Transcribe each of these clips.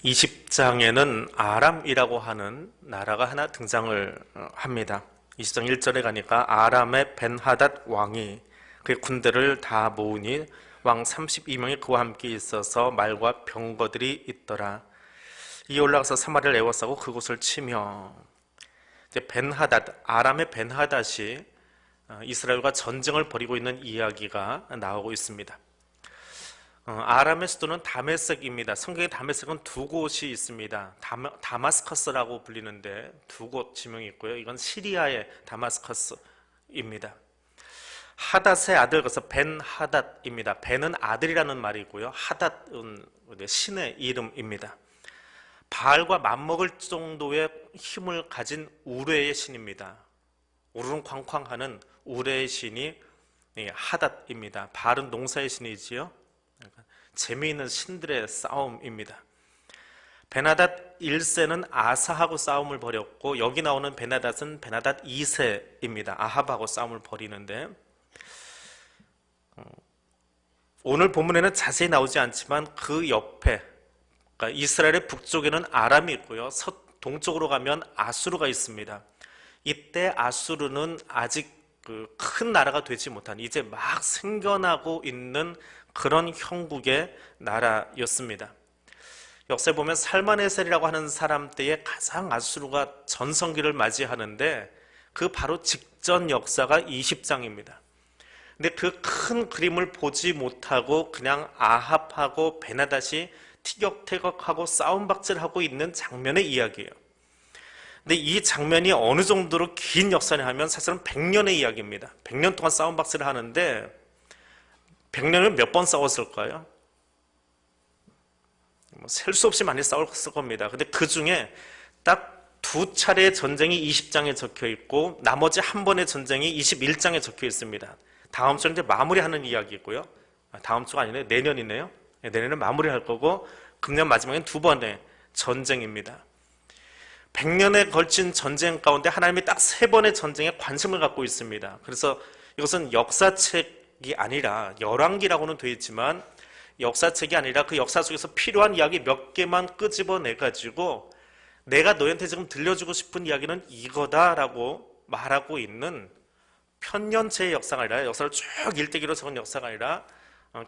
20장에는 아람이라고 하는 나라가 하나 등장을 합니다. 20장 1절에 가니까 아람의 벤하닷 왕이 그의 군대를 다 모으니 왕 32명이 그와 함께 있어서 말과 병거들이 있더라. 이에 올라가서 사마리아를 에워싸고 그곳을 치며, 이제 벤하닷, 아람의 벤하닷이 이스라엘과 전쟁을 벌이고 있는 이야기가 나오고 있습니다. 아람의 수도는 다메섹입니다. 성경에 다메섹은 두 곳이 있습니다. 다마스커스라고 불리는데 두 곳 지명이 있고요. 이건 시리아의 다마스커스입니다. 하닷의 아들, 그래서 벤하닷입니다. 벤은 아들이라는 말이고요. 하닷은 신의 이름입니다. 바알과 맞먹을 정도의 힘을 가진 우레의 신입니다. 우르릉쾅쾅하는 우레의 신이 하닷입니다. 바알은 농사의 신이지요. 재미있는 신들의 싸움입니다. 베나닷 1세는 아사하고 싸움을 벌였고, 여기 나오는 베나닷은 베나닷 2세입니다. 아합하고 싸움을 벌이는데, 오늘 본문에는 자세히 나오지 않지만 그 옆에, 그러니까 이스라엘의 북쪽에는 아람이 있고요, 동쪽으로 가면 아수르가 있습니다. 이때 아수르는 아직 큰 나라가 되지 못한, 이제 막 생겨나고 있는 그런 형국의 나라였습니다. 역사에 보면 살마네셀이라고 하는 사람 때에 가장 아수르가 전성기를 맞이하는데, 그 바로 직전 역사가 20장입니다. 근데 그 큰 그림을 보지 못하고 그냥 아합하고 베나닷이 티격태격하고 싸움박질하고 있는 장면의 이야기예요. 근데 이 장면이 어느 정도로 긴 역사냐 하면 사실은 100년의 이야기입니다. 100년 동안 싸움박질을 하는데 100년을 몇 번 싸웠을까요? 셀 수 없이 많이 싸웠을 겁니다. 근데 그 중에 딱 두 차례의 전쟁이 20장에 적혀 있고, 나머지 한 번의 전쟁이 21장에 적혀 있습니다. 다음 주에 이제 마무리하는 이야기고요. 다음 주가 아니네요. 내년이네요. 내년에 마무리할 거고, 금년 마지막엔 두 번의 전쟁입니다. 100년에 걸친 전쟁 가운데 하나님이 딱 세 번의 전쟁에 관심을 갖고 있습니다. 그래서 이것은 역사책이 아니라, 열왕기라고는 되어 있지만 역사책이 아니라 그 역사 속에서 필요한 이야기 몇 개만 끄집어내가지고 내가 너희한테 지금 들려주고 싶은 이야기는 이거다라고 말하고 있는 편년체의 역사가 아니라, 역사를 쭉 일대기로 적은 역사가 아니라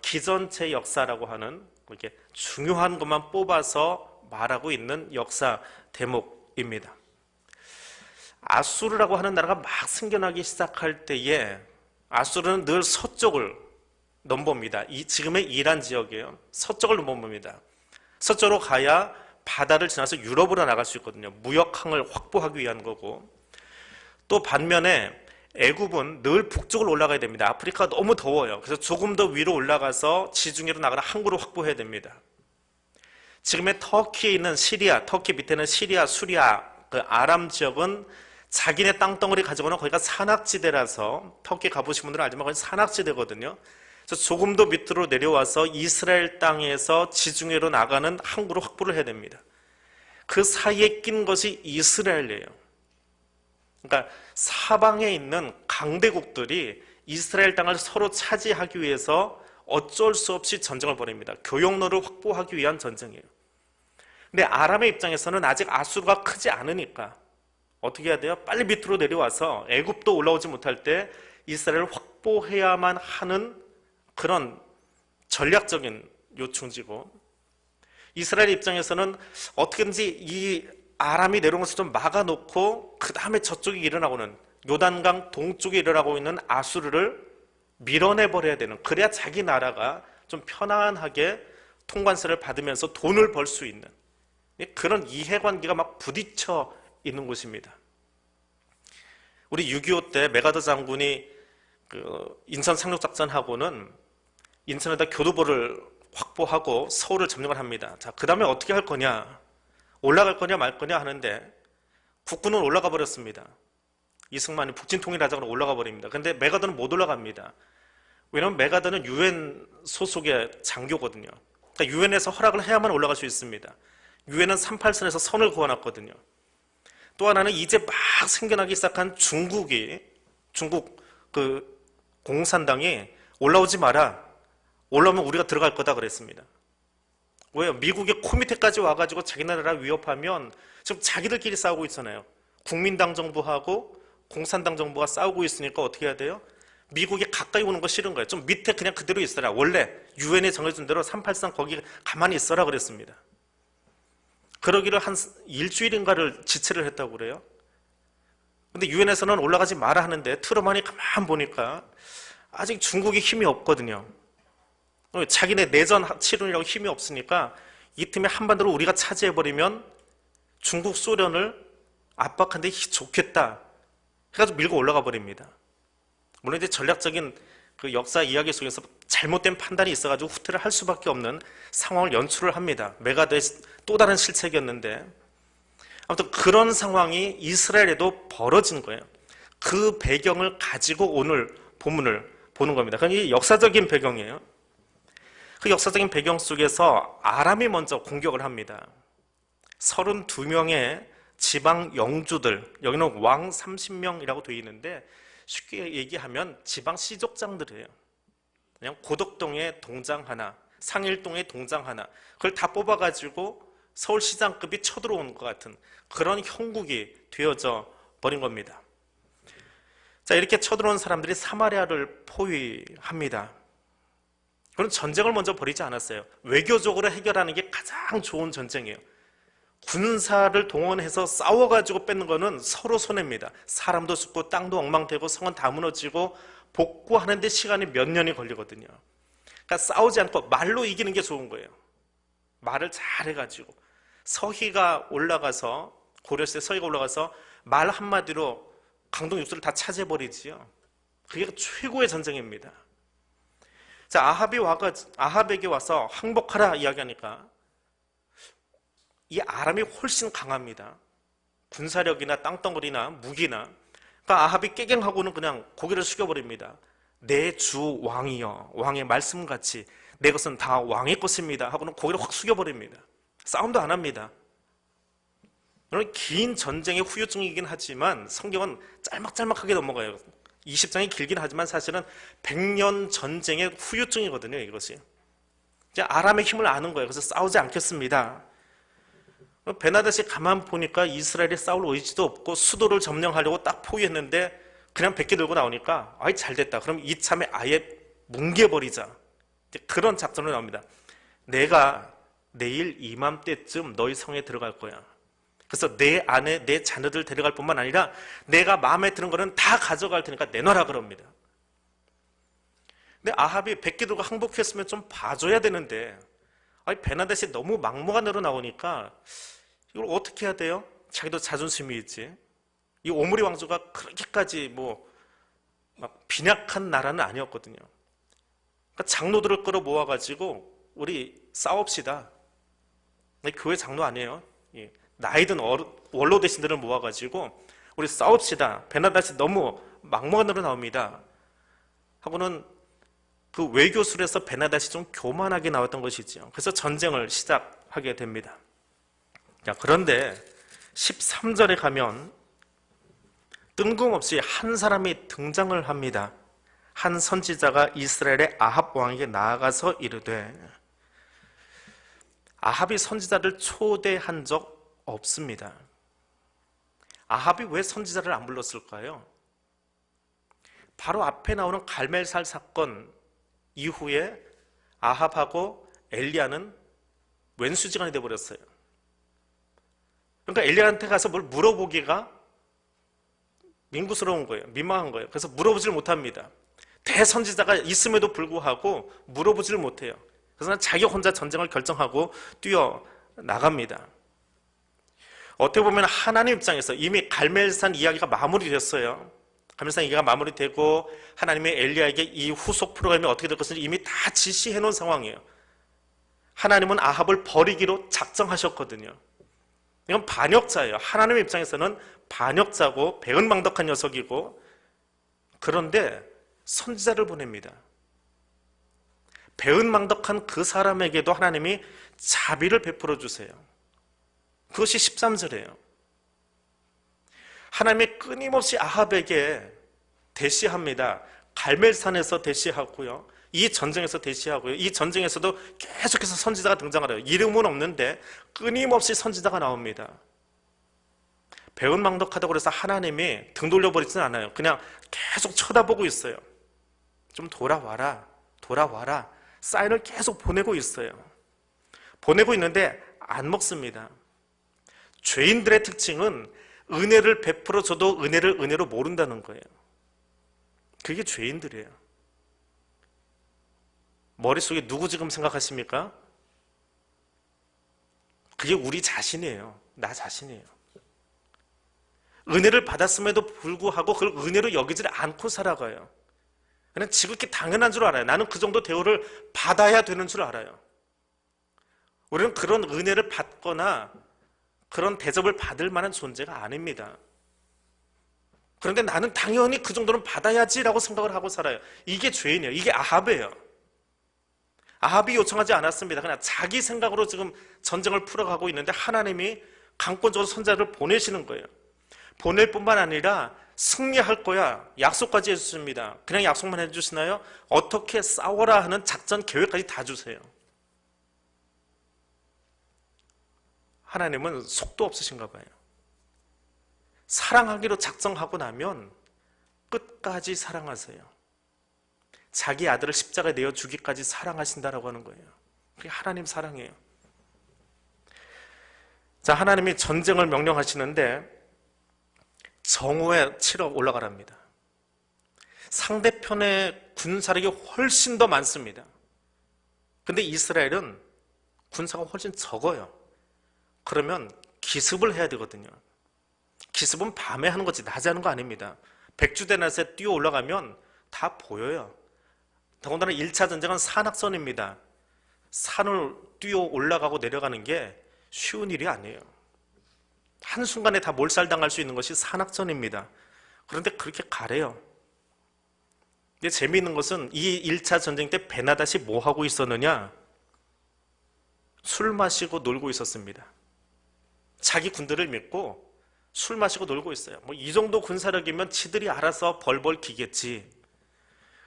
기전체 역사라고 하는 이렇게 중요한 것만 뽑아서 말하고 있는 역사 대목입니다. 아수르라고 하는 나라가 막 생겨나기 시작할 때에 아수르는 늘 서쪽을 넘봅니다. 지금의 이란 지역이에요. 서쪽을 넘봅니다. 서쪽으로 가야 바다를 지나서 유럽으로 나갈 수 있거든요. 무역항을 확보하기 위한 거고, 또 반면에 애굽은 늘 북쪽으로 올라가야 됩니다. 아프리카가 너무 더워요. 그래서 조금 더 위로 올라가서 지중해로 나가는 항구를 확보해야 됩니다. 지금의 터키에 있는 시리아, 터키 밑에는 시리아, 수리아, 그 아람 지역은 자기네 땅덩어리 가지고는 거기가 산악지대라서, 터키 가보신 분들은 알지만 거기 산악지대거든요. 그래서 조금 더 밑으로 내려와서 이스라엘 땅에서 지중해로 나가는 항구를 확보를 해야 됩니다. 그 사이에 낀 것이 이스라엘이에요. 그러니까 사방에 있는 강대국들이 이스라엘 땅을 서로 차지하기 위해서 어쩔 수 없이 전쟁을 벌입니다. 교역로를 확보하기 위한 전쟁이에요. 근데 아람의 입장에서는 아직 아수르가 크지 않으니까 어떻게 해야 돼요? 빨리 밑으로 내려와서 애굽도 올라오지 못할 때 이스라엘을 확보해야만 하는 그런 전략적인 요충지고, 이스라엘 입장에서는 어떻게든지 이 아람이 내려온 것을 좀 막아놓고 그 다음에 저쪽에 일어나고는 요단강 동쪽에 일어나고 있는 아수르를 밀어내버려야 되는, 그래야 자기 나라가 좀 편안하게 통관세를 받으면서 돈을 벌 수 있는 그런 이해관계가 막 부딪혀 있는 곳입니다. 우리 6.25 때 메가더 장군이 인천 상륙작전하고는 인천에다 교두보를 확보하고 서울을 점령을 합니다. 자, 그 다음에 어떻게 할 거냐, 올라갈 거냐 말 거냐 하는데 국군은 올라가 버렸습니다. 이승만이 북진통일하자고 올라가 버립니다. 근데 메가더는 못 올라갑니다. 왜냐하면 메가더는 UN 소속의 장교거든요. 그러니까 UN에서 허락을 해야만 올라갈 수 있습니다. UN은 38선에서 선을 그어놨거든요. 또 하나는 이제 막 생겨나기 시작한 중국 공산당이 올라오지 마라, 올라오면 우리가 들어갈 거다 그랬습니다. 왜요? 미국이 코 밑에까지 와가지고 자기 나라 위협하면 지금 자기들끼리 싸우고 있잖아요. 국민당 정부하고 공산당 정부가 싸우고 있으니까 어떻게 해야 돼요? 미국이 가까이 오는 거 싫은 거예요. 좀 밑에 그냥 그대로 있어라. 원래 유엔이 정해준 대로 383 거기 가만히 있어라 그랬습니다. 그러기를 한 일주일인가를 지체를 했다고 그래요. 근데 유엔에서는 올라가지 마라 하는데 트럼프만이 가만 보니까 아직 중국이 힘이 없거든요. 자기네 내전 치르려고 힘이 없으니까 이 틈에 한반도를 우리가 차지해버리면 중국, 소련을 압박하는데 좋겠다 해가지고 밀고 올라가 버립니다. 물론 이제 전략적인 그 역사 이야기 속에서 잘못된 판단이 있어가지고 후퇴를 할 수밖에 없는 상황을 연출을 합니다. 메가더의 또 다른 실책이었는데 아무튼 그런 상황이 이스라엘에도 벌어진 거예요. 그 배경을 가지고 오늘 본문을 보는 겁니다. 그건 이 역사적인 배경이에요. 그 역사적인 배경 속에서 아람이 먼저 공격을 합니다. 32명의 지방 영주들, 여기는 왕 30명이라고 되어 있는데 쉽게 얘기하면 지방 시족장들이에요. 그냥 고덕동에 동장 하나, 상일동에 동장 하나, 그걸 다 뽑아가지고 서울시장급이 쳐들어온 것 같은 그런 형국이 되어져 버린 겁니다. 자, 이렇게 쳐들어온 사람들이 사마리아를 포위합니다. 그런 전쟁을 먼저 벌이지 않았어요. 외교적으로 해결하는 게 가장 좋은 전쟁이에요. 군사를 동원해서 싸워가지고 뺏는 거는 서로 손해입니다. 사람도 죽고 땅도 엉망되고 성은 다 무너지고 복구하는데 시간이 몇 년이 걸리거든요. 그러니까 싸우지 않고 말로 이기는 게 좋은 거예요. 말을 잘 해가지고 서희가 올라가서 고려시대 서희가 올라가서 말 한마디로 강동 육수를 다 차지해버리지요. 그게 최고의 전쟁입니다. 자, 아합에게 와서 항복하라 이야기하니까 이 아람이 훨씬 강합니다. 군사력이나 땅덩어리나 무기나. 그러니까 아합이 깨갱하고는 그냥 고개를 숙여버립니다. 내 주 왕이여, 왕의 말씀같이 내 것은 다 왕의 것입니다 하고는 고개를 확 숙여버립니다. 싸움도 안 합니다. 물론 긴 전쟁의 후유증이긴 하지만 성경은 짤막짤막하게 넘어가요. 20장이 길긴 하지만 사실은 100년 전쟁의 후유증이거든요, 이것이. 이제 아람의 힘을 아는 거예요. 그래서 싸우지 않겠습니다. 베나닷이 가만 보니까 이스라엘이 싸울 의지도 없고 수도를 점령하려고 딱 포위했는데 그냥 100개 들고 나오니까 아이 잘 됐다. 그럼 이참에 아예 뭉개버리자. 그런 작전으로 나옵니다. 내가 내일 이맘때쯤 너희 성에 들어갈 거야. 그래서 내 아내, 내 자녀들 데려갈 뿐만 아니라 내가 마음에 드는 거는 다 가져갈 테니까 내놔라 그럽니다. 근데 아합이 100개 들고 항복했으면 좀 봐줘야 되는데 아니 베나닷이 너무 막무가내로 나오니까 이걸 어떻게 해야 돼요? 자기도 자존심이 있지. 이 오므리 왕조가 그렇게까지 막 빈약한 나라는 아니었거든요. 그러니까 장로들을 끌어 모아가지고 우리 싸웁시다. 교회 장로 아니에요. 나이든 원로 대신들을 모아가지고 우리 싸웁시다. 베나닷이 너무 막무가내로 나옵니다. 하고는 그 외교술에서 베나닷이 좀 교만하게 나왔던 것이죠. 그래서 전쟁을 시작하게 됩니다. 자, 그런데 13절에 가면 뜬금없이 한 사람이 등장을 합니다. 한 선지자가 이스라엘의 아합 왕에게 나아가서 이르되, 아합이 선지자를 초대한 적 없습니다. 아합이 왜 선지자를 안 불렀을까요? 바로 앞에 나오는 갈멜살 사건 이후에 아합하고 엘리야는 왼수지간이 되어버렸어요. 그러니까 엘리야한테 가서 뭘 물어보기가 민구스러운 거예요. 민망한 거예요. 그래서 물어보지를 못합니다. 대선지자가 있음에도 불구하고 물어보지를 못해요. 그래서 자기 혼자 전쟁을 결정하고 뛰어나갑니다. 어떻게 보면 하나님 입장에서 이미 갈멜산 이야기가 마무리됐어요. 갈멜산 이야기가 마무리되고 하나님이 엘리야에게 이 후속 프로그램이 어떻게 될 것인지 이미 다 지시해 놓은 상황이에요. 하나님은 아합을 버리기로 작정하셨거든요. 이건 반역자예요. 하나님 입장에서는 반역자고 배은망덕한 녀석이고, 그런데 선지자를 보냅니다. 배은망덕한 그 사람에게도 하나님이 자비를 베풀어 주세요. 그것이 13절이에요. 하나님이 끊임없이 아합에게 대시합니다. 갈멜산에서 대시하고요, 이 전쟁에서 대시하고요. 이 전쟁에서도 계속해서 선지자가 등장을 해요. 이름은 없는데 끊임없이 선지자가 나옵니다. 배은망덕하다고 해서 하나님이 등 돌려버리지는 않아요. 그냥 계속 쳐다보고 있어요. 좀 돌아와라, 돌아와라. 사인을 계속 보내고 있어요. 보내고 있는데 안 먹습니다. 죄인들의 특징은 은혜를 베풀어줘도 은혜를 은혜로 모른다는 거예요. 그게 죄인들이에요. 머릿속에 누구 지금 생각하십니까? 그게 우리 자신이에요. 나 자신이에요. 은혜를 받았음에도 불구하고 그걸 은혜로 여기지 않고 살아가요. 그냥 지극히 당연한 줄 알아요. 나는 그 정도 대우를 받아야 되는 줄 알아요. 우리는 그런 은혜를 받거나 그런 대접을 받을 만한 존재가 아닙니다. 그런데 나는 당연히 그 정도는 받아야지라고 생각을 하고 살아요. 이게 죄인이에요. 이게 아합이에요. 아합이 요청하지 않았습니다. 그냥 자기 생각으로 지금 전쟁을 풀어가고 있는데 하나님이 강권적으로 선자를 보내시는 거예요. 보낼 뿐만 아니라 승리할 거야 약속까지 해주십니다. 그냥 약속만 해주시나요? 어떻게 싸워라 하는 작전 계획까지 다 주세요. 하나님은 속도 없으신가 봐요. 사랑하기로 작정하고 나면 끝까지 사랑하세요. 자기 아들을 십자가에 내어 주기까지 사랑하신다라고 하는 거예요. 그게 하나님 사랑이에요. 자, 하나님이 전쟁을 명령하시는데 정오에 치러 올라가랍니다. 상대편의 군사력이 훨씬 더 많습니다. 근데 이스라엘은 군사가 훨씬 적어요. 그러면 기습을 해야 되거든요. 기습은 밤에 하는 거지 낮에 하는 거 아닙니다. 백주대낮에 뛰어 올라가면 다 보여요. 더군다나 1차 전쟁은 산악선입니다. 산을 뛰어 올라가고 내려가는 게 쉬운 일이 아니에요. 한순간에 다 몰살당할 수 있는 것이 산악전입니다. 그런데 그렇게 가래요. 근데 재미있는 것은 이 1차 전쟁 때 베나닷이 뭐 하고 있었느냐? 술 마시고 놀고 있었습니다. 자기 군대를 믿고 술 마시고 놀고 있어요. 뭐 이 정도 군사력이면 지들이 알아서 벌벌 기겠지.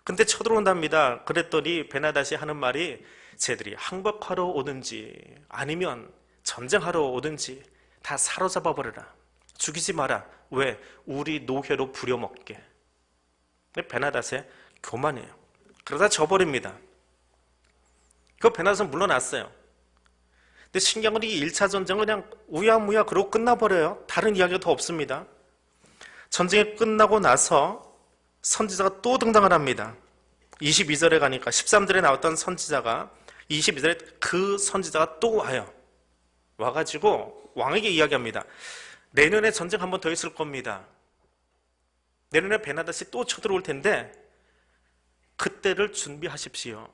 근데 쳐들어온답니다. 그랬더니 베나닷이 하는 말이 쟤들이 항복하러 오든지 아니면 전쟁하러 오든지 다 사로잡아 버려라. 죽이지 마라. 왜? 우리 노회로 부려먹게. 베나닷의 교만이에요. 그러다 져버립니다. 그 베나닷은 물러났어요. 근데 신기한 건 이 1차 전쟁은 그냥 우야무야 그러고 끝나버려요. 다른 이야기가 더 없습니다. 전쟁이 끝나고 나서 선지자가 또 등장을 합니다. 22절에 가니까 13절에 나왔던 선지자가 22절에 그 선지자가 또 와요. 와가지고 왕에게 이야기합니다. 내년에 전쟁 한 번 더 있을 겁니다. 내년에 베나닷이 또 쳐들어올 텐데 그때를 준비하십시오.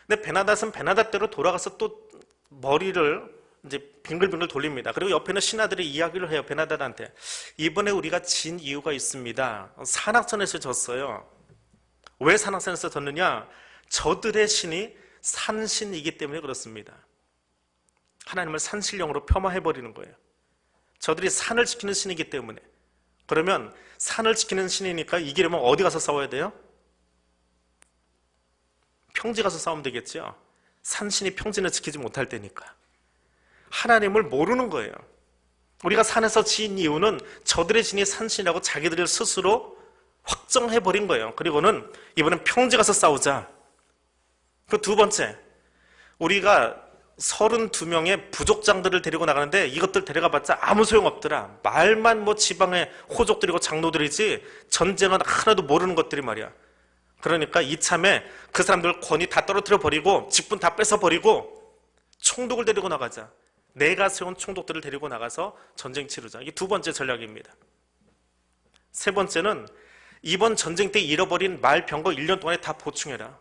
근데 베나닷은 베나닷대로 돌아가서 또 머리를 이제 빙글빙글 돌립니다. 그리고 옆에는 신하들이 이야기를 해요. 베나닷한테. 이번에 우리가 진 이유가 있습니다. 산악전에서 졌어요. 왜 산악전에서 졌느냐? 저들의 신이 산신이기 때문에 그렇습니다. 하나님을 산신령으로 폄하해버리는 거예요. 저들이 산을 지키는 신이기 때문에. 그러면 산을 지키는 신이니까 이기려면 어디 가서 싸워야 돼요? 평지 가서 싸우면 되겠죠. 산신이 평지는 지키지 못할 때니까. 하나님을 모르는 거예요. 우리가 산에서 지은 이유는 저들의 신이 산신이라고 자기들 스스로 확정해버린 거예요. 그리고는 이번엔 평지 가서 싸우자. 그 두 번째, 우리가 32명의 부족장들을 데리고 나가는데 이것들 데려가봤자 아무 소용없더라. 말만 뭐 지방의 호족들이고 장로들이지 전쟁은 하나도 모르는 것들이 말이야. 그러니까 이참에 그 사람들 권위 다 떨어뜨려 버리고 직분 다 뺏어 버리고 총독을 데리고 나가자. 내가 세운 총독들을 데리고 나가서 전쟁 치르자. 이게 두 번째 전략입니다. 세 번째는 이번 전쟁 때 잃어버린 말, 병거 1년 동안에 다 보충해라.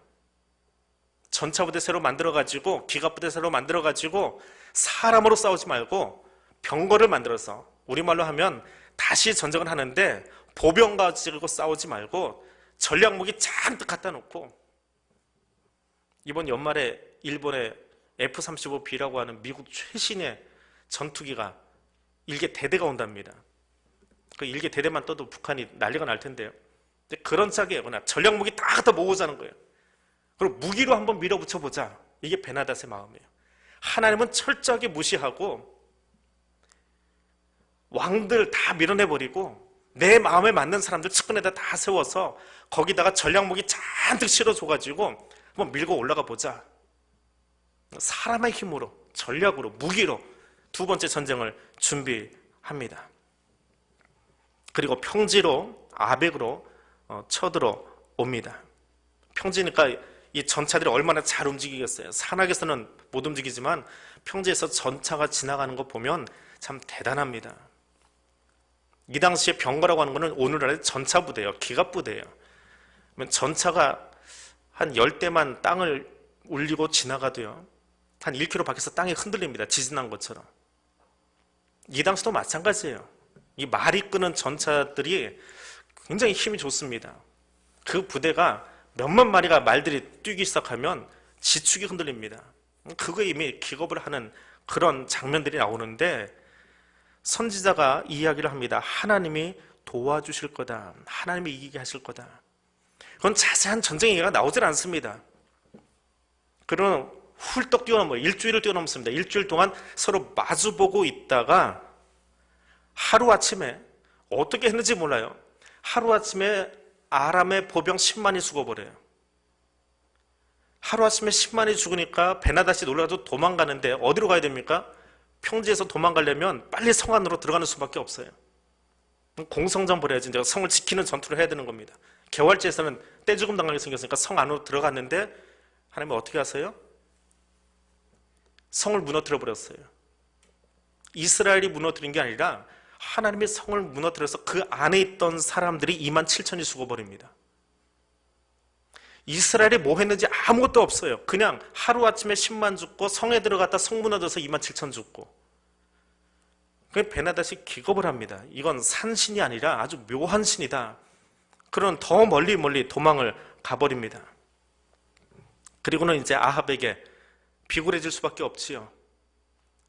전차부대 새로 만들어가지고 기갑부대 새로 만들어가지고 사람으로 싸우지 말고 병거를 만들어서 우리말로 하면 다시 전쟁을 하는데 보병 가지고 싸우지 말고 전략무기 잔뜩 갖다 놓고 이번 연말에 일본의 F-35B라고 하는 미국 최신의 전투기가 일개 대대가 온답니다. 그 일개 대대만 떠도 북한이 난리가 날 텐데요. 그런 짝이에요. 그냥 전략 무기 다 갖다 모으자는 거예요. 그리고 무기로 한번 밀어붙여보자. 이게 베나닷의 마음이에요. 하나님은 철저하게 무시하고 왕들 다 밀어내버리고 내 마음에 맞는 사람들 측근에다 다 세워서 거기다가 전략 무기 잔뜩 실어줘가지고 한번 밀고 올라가 보자. 사람의 힘으로, 전략으로, 무기로 두 번째 전쟁을 준비합니다. 그리고 평지로, 아벡으로 쳐들어옵니다. 평지니까 이 전차들이 얼마나 잘 움직이겠어요. 산악에서는 못 움직이지만 평지에서 전차가 지나가는 거 보면 참 대단합니다. 이 당시에 병거라고 하는 것은 오늘날의 전차 부대예요. 기갑 부대예요. 전차가 한 10대만 땅을 울리고 지나가도요, 한 1km 밖에서 땅이 흔들립니다. 지진난 것처럼. 이 당시도 마찬가지예요. 이 말이 끄는 전차들이 굉장히 힘이 좋습니다. 그 부대가 몇만 마리가 말들이 뛰기 시작하면 지축이 흔들립니다. 그거에 이미 기겁을 하는 그런 장면들이 나오는데 선지자가 이야기를 합니다. 하나님이 도와주실 거다. 하나님이 이기게 하실 거다. 그건 자세한 전쟁 얘기가 나오질 않습니다. 그런 훌떡 뛰어넘어요. 일주일을 뛰어넘습니다. 일주일 동안 서로 마주보고 있다가 하루아침에 어떻게 했는지 몰라요. 하루아침에 아람의 보병 10만이 죽어버려요. 하루아침에 10만이 죽으니까 베나닷이 놀라서 도망가는데 어디로 가야 됩니까? 평지에서 도망가려면 빨리 성 안으로 들어가는 수밖에 없어요. 공성전 벌여야지. 내가 성을 지키는 전투를 해야 되는 겁니다. 개활지에서는 떼죽음 당하게 생겼으니까 성 안으로 들어갔는데 하나님이 어떻게 하세요? 성을 무너뜨려 버렸어요. 이스라엘이 무너뜨린 게 아니라 하나님의 성을 무너뜨려서 그 안에 있던 사람들이 2만 7천이 죽어버립니다. 이스라엘이 뭐 했는지 아무것도 없어요. 그냥 하루아침에 10만 죽고 성에 들어갔다 성 무너져서 2만 7천 죽고. 그래서 베나닷이 기겁을 합니다. 이건 산신이 아니라 아주 묘한 신이다. 그런 더 멀리 도망을 가버립니다. 그리고는 이제 아합에게 비굴해질 수밖에 없지요.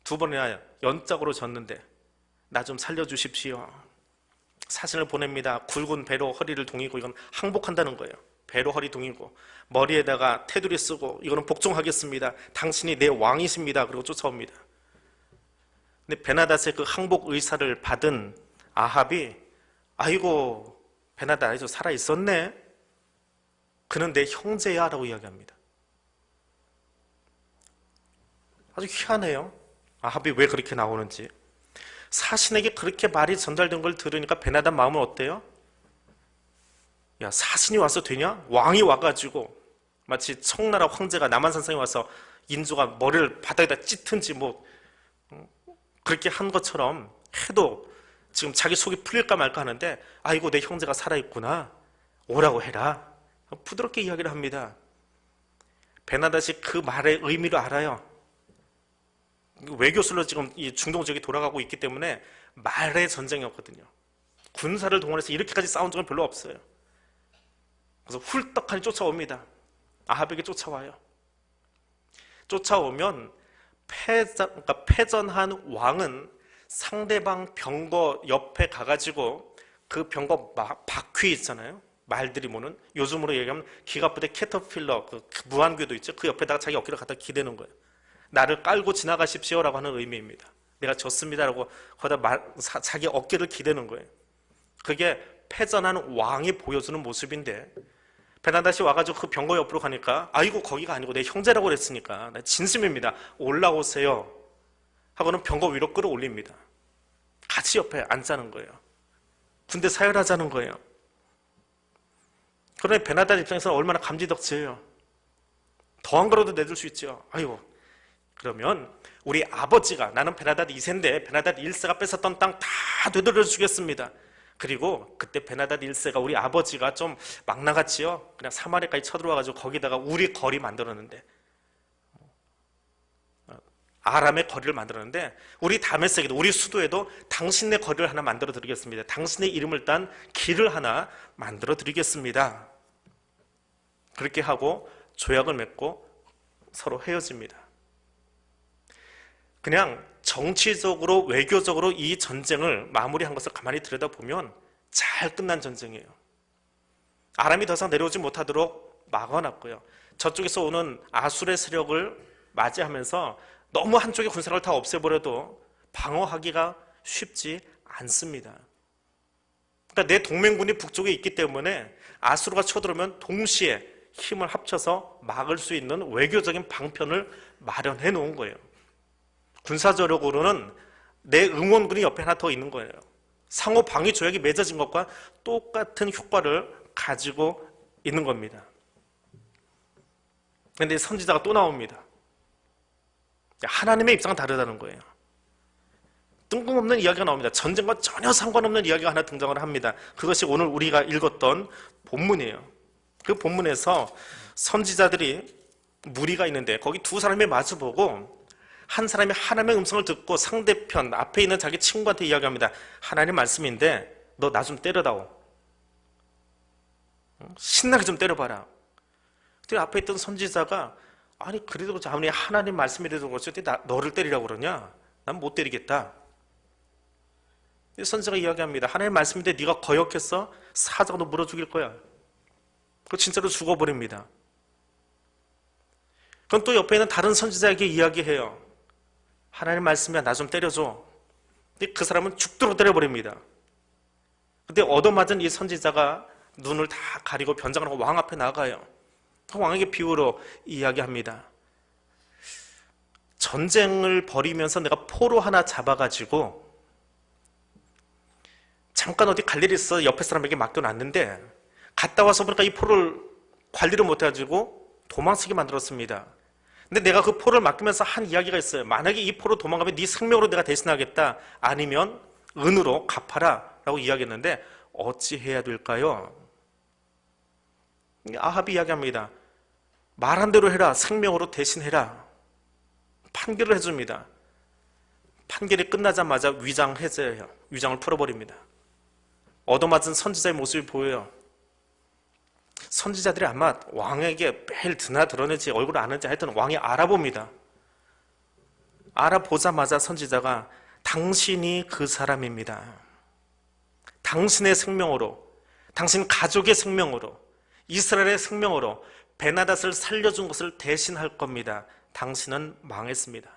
두 번이나 연짝으로 졌는데 나 좀 살려주십시오. 사신을 보냅니다. 굵은 배로 허리를 동이고, 이건 항복한다는 거예요. 배로 허리 동이고 머리에다가 테두리 쓰고, 이거는 복종하겠습니다. 당신이 내 왕이십니다. 그리고 쫓아옵니다. 근데 베나닷의 그 항복 의사를 받은 아합이 아이고 베나닷 아주 살아있었네. 그는 내 형제야 라고 이야기합니다. 아주 희한해요. 아합이 왜 그렇게 나오는지. 사신에게 그렇게 말이 전달된 걸 들으니까 베나닷 마음은 어때요? 야, 사신이 와서 되냐? 왕이 와가지고 마치 청나라 황제가 남한산성에 와서 인조가 머리를 바닥에다 찢든지 뭐 그렇게 한 것처럼 해도 지금 자기 속이 풀릴까 말까 하는데 아이고 내 형제가 살아있구나. 오라고 해라. 부드럽게 이야기를 합니다. 베나닷이 그 말의 의미를 알아요. 외교술로 지금 이 중동 지역이 돌아가고 있기 때문에 말의 전쟁이었거든요. 군사를 동원해서 이렇게까지 싸운 적은 별로 없어요. 그래서 훌떡하니 쫓아옵니다. 아합에게 쫓아와요. 쫓아오면 패전한 왕은 상대방 병거 옆에 가가지고 그 병거 바퀴 있잖아요. 말들이 모는, 요즘으로 얘기하면 기갑부대 캐터필러, 그 무한궤도 있죠. 그 옆에다가 자기 어깨를 갖다 기대는 거예요. 나를 깔고 지나가십시오라고 하는 의미입니다. 내가 졌습니다라고 거기다 자기 어깨를 기대는 거예요. 그게 패전한 왕이 보여주는 모습인데 베나닷이 와가지고 그 병거 옆으로 가니까 아이고 거기가 아니고 내 형제라고 그랬으니까 진심입니다. 올라오세요 하고는 병거 위로 끌어올립니다. 같이 옆에 앉자는 거예요. 군대 사열하자는 거예요. 그러니 베나닷 입장에서는 얼마나 감지덕지예요. 더한 거라도 내줄 수 있죠. 아이고 그러면 우리 아버지가, 나는 베나닷 2세인데 베나닷 1세가 뺏었던 땅 다 되돌려 주겠습니다. 그리고 그때 베나닷 1세가 우리 아버지가 좀 막 나갔지요. 그냥 사마리아까지 쳐들어와가지고 거기다가 우리 거리 만들었는데, 아람의 거리를 만들었는데 우리 다메섹에도, 우리 수도에도 당신네 거리를 하나 만들어 드리겠습니다. 당신의 이름을 딴 길을 하나 만들어 드리겠습니다. 그렇게 하고 조약을 맺고 서로 헤어집니다. 그냥 정치적으로 외교적으로 이 전쟁을 마무리한 것을 가만히 들여다보면 잘 끝난 전쟁이에요. 아람이 더 이상 내려오지 못하도록 막아놨고요. 저쪽에서 오는 아술의 세력을 맞이하면서 너무 한쪽의 군사를 다 없애버려도 방어하기가 쉽지 않습니다. 그러니까 내 동맹군이 북쪽에 있기 때문에 아수르가 쳐들어오면 동시에 힘을 합쳐서 막을 수 있는 외교적인 방편을 마련해 놓은 거예요. 군사적으로는 내 응원군이 옆에 하나 더 있는 거예요. 상호 방위 조약이 맺어진 것과 똑같은 효과를 가지고 있는 겁니다. 그런데 선지자가 또 나옵니다. 하나님의 입장은 다르다는 거예요. 뜬금없는 이야기가 나옵니다. 전쟁과 전혀 상관없는 이야기가 하나 등장을 합니다. 그것이 오늘 우리가 읽었던 본문이에요. 그 본문에서 선지자들이 무리가 있는데 거기 두 사람이 마주보고 한 사람이 하나님의 음성을 듣고 상대편 앞에 있는 자기 친구한테 이야기합니다. 하나님 말씀인데 너 나 좀 때려다오. 신나게 좀 때려봐라. 그때 앞에 있던 선지자가 아니 그래도 그렇지 아무리 하나님 말씀이라도 그렇지 어떻게 너를 때리라고 그러냐? 난 못 때리겠다. 선지자가 이야기합니다. 하나님 말씀인데 네가 거역했어? 사자가 너 물어 죽일 거야. 그 진짜로 죽어버립니다. 그럼 또 옆에 있는 다른 선지자에게 이야기해요. 하나님 말씀이야 나 좀 때려줘. 근데 그 사람은 죽도록 때려버립니다. 근데 얻어맞은 이 선지자가 눈을 다 가리고 변장을 하고 왕 앞에 나가요. 왕에게 비유로 이야기합니다. 전쟁을 벌이면서 내가 포로 하나 잡아가지고 잠깐 어디 갈 일이 있어 옆에 사람에게 맡겨놨는데 갔다 와서 보니까 이 포를 관리를 못해가지고 도망치게 만들었습니다. 근데 내가 그 포를 맡기면서 한 이야기가 있어요. 만약에 이 포로 도망가면 네 생명으로 내가 대신하겠다. 아니면 은으로 갚아라 라고 이야기했는데 어찌 해야 될까요? 아합이 이야기합니다. 말한 대로 해라. 생명으로 대신해라. 판결을 해줍니다. 판결이 끝나자마자 위장 해제해요. 위장을 풀어버립니다. 얻어맞은 선지자의 모습이 보여요. 선지자들이 아마 왕에게 매일 드나들었는지 얼굴을 아는지 하여튼 왕이 알아봅니다. 알아보자마자 선지자가 당신이 그 사람입니다. 당신의 생명으로, 당신 가족의 생명으로, 이스라엘의 생명으로 베나닷을 살려준 것을 대신할 겁니다. 당신은 망했습니다.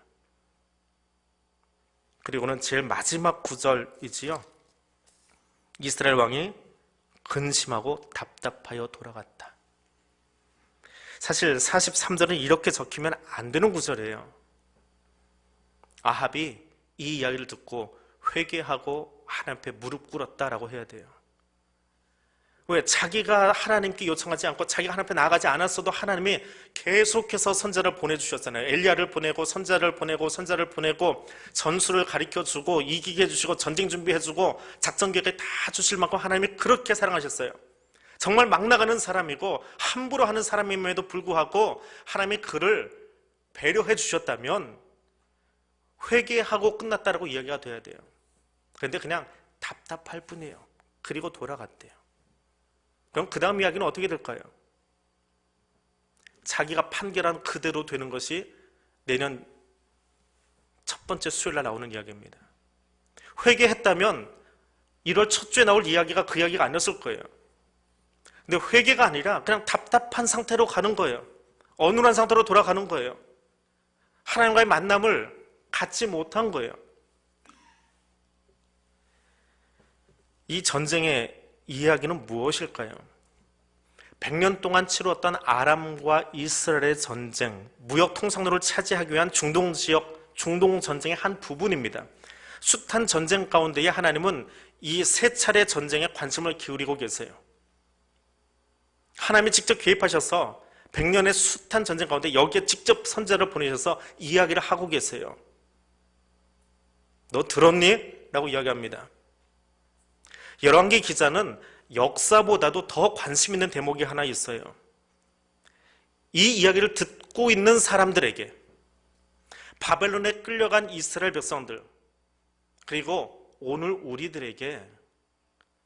그리고는 제일 마지막 구절이지요. 이스라엘 왕이 근심하고 답답하여 돌아갔다. 사실 43절은 이렇게 적히면 안 되는 구절이에요. 아합이 이 이야기를 듣고 회개하고 하나님 앞에 무릎 꿇었다라고 해야 돼요. 왜? 자기가 하나님께 요청하지 않고 자기가 하나님 앞에 나아가지 않았어도 하나님이 계속해서 선자를 보내주셨잖아요. 엘리야를 보내고 선자를 보내고 선자를 보내고 전술을 가르쳐주고 이기게 해주시고 전쟁 준비해주고 작전 계획을 다 주실 만큼 하나님이 그렇게 사랑하셨어요. 정말 막 나가는 사람이고 함부로 하는 사람임에도 불구하고 하나님이 그를 배려해 주셨다면 회개하고 끝났다라고 이야기가 돼야 돼요. 그런데 그냥 답답할 뿐이에요. 그리고 돌아갔대요. 그럼 그 다음 이야기는 어떻게 될까요? 자기가 판결한 그대로 되는 것이 내년 첫 번째 수요일날 나오는 이야기입니다. 회개했다면 1월 첫 주에 나올 이야기가 그 이야기가 아니었을 거예요. 근데 회개가 아니라 그냥 답답한 상태로 가는 거예요. 어눌한 상태로 돌아가는 거예요. 하나님과의 만남을 갖지 못한 거예요. 이 전쟁의 이야기는 무엇일까요? 100년 동안 치루었던 아람과 이스라엘의 전쟁, 무역 통상로를 차지하기 위한 중동 지역, 중동 전쟁의 한 부분입니다. 숱한 전쟁 가운데에 하나님은 이 세 차례 전쟁에 관심을 기울이고 계세요. 하나님이 직접 개입하셔서 100년의 숱한 전쟁 가운데 여기에 직접 선자를 보내셔서 이야기를 하고 계세요. 너 들었니? 라고 이야기합니다. 열왕기 기자는 역사보다도 더 관심 있는 대목이 하나 있어요. 이 이야기를 듣고 있는 사람들에게 바벨론에 끌려간 이스라엘 백성들 그리고 오늘 우리들에게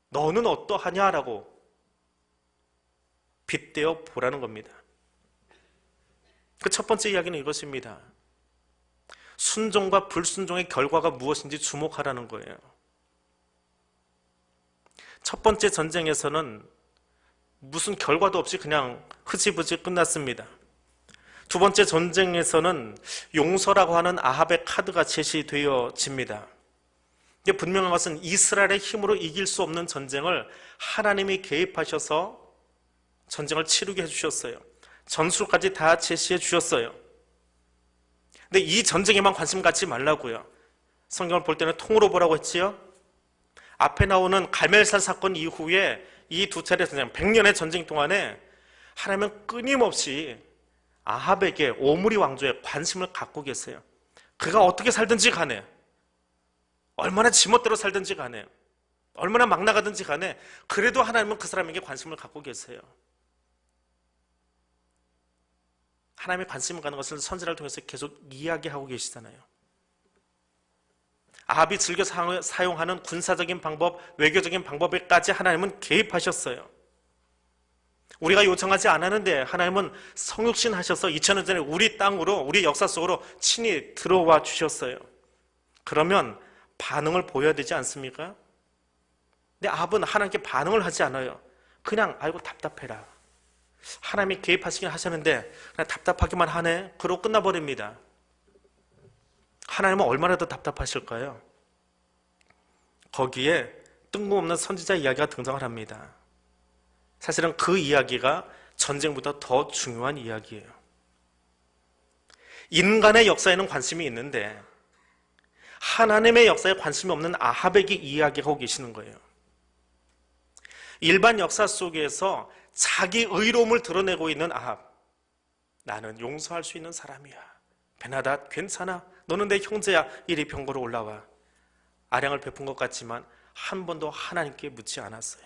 너는 어떠하냐라고 빗대어 보라는 겁니다. 그 첫 번째 이야기는 이것입니다. 순종과 불순종의 결과가 무엇인지 주목하라는 거예요. 첫 번째 전쟁에서는 무슨 결과도 없이 그냥 흐지부지 끝났습니다. 두 번째 전쟁에서는 용서라고 하는 아합의 카드가 제시되어집니다. 이게 분명한 것은 이스라엘의 힘으로 이길 수 없는 전쟁을 하나님이 개입하셔서 전쟁을 치르게 해주셨어요. 전술까지 다 제시해 주셨어요. 근데 이 전쟁에만 관심 갖지 말라고요. 성경을 볼 때는 통으로 보라고 했지요. 앞에 나오는 갈멜살 사건 이후에 이 두 차례 전쟁, 100년의 전쟁 동안에 하나님은 끊임없이 아합에게 오므리 왕조에 관심을 갖고 계세요. 그가 어떻게 살든지 간에, 얼마나 지멋대로 살든지 간에, 얼마나 막 나가든지 간에 그래도 하나님은 그 사람에게 관심을 갖고 계세요. 하나님의 관심을 갖는 것을 선지자를 통해서 계속 이야기하고 계시잖아요. 아합이 즐겨 사용하는 군사적인 방법, 외교적인 방법에까지 하나님은 개입하셨어요. 우리가 요청하지 않았는데 하나님은 성육신 하셔서 2000년 전에 우리 땅으로, 우리 역사 속으로 친히 들어와 주셨어요. 그러면 반응을 보여야 되지 않습니까? 근데 아합은 하나님께 반응을 하지 않아요. 그냥 아이고 답답해라. 하나님이 개입하시긴 하셨는데 그냥 답답하기만 하네. 그러고 끝나버립니다. 하나님은 얼마나 더 답답하실까요? 거기에 뜬금없는 선지자 이야기가 등장을 합니다. 사실은 그 이야기가 전쟁보다 더 중요한 이야기예요. 인간의 역사에는 관심이 있는데 하나님의 역사에 관심이 없는 아합에게 이야기하고 계시는 거예요. 일반 역사 속에서 자기 의로움을 드러내고 있는 아합. 나는 용서할 수 있는 사람이야. 베나닷 괜찮아. 너는 내 형제야. 이리 병거로 올라와. 아량을 베푼 것 같지만 한 번도 하나님께 묻지 않았어요.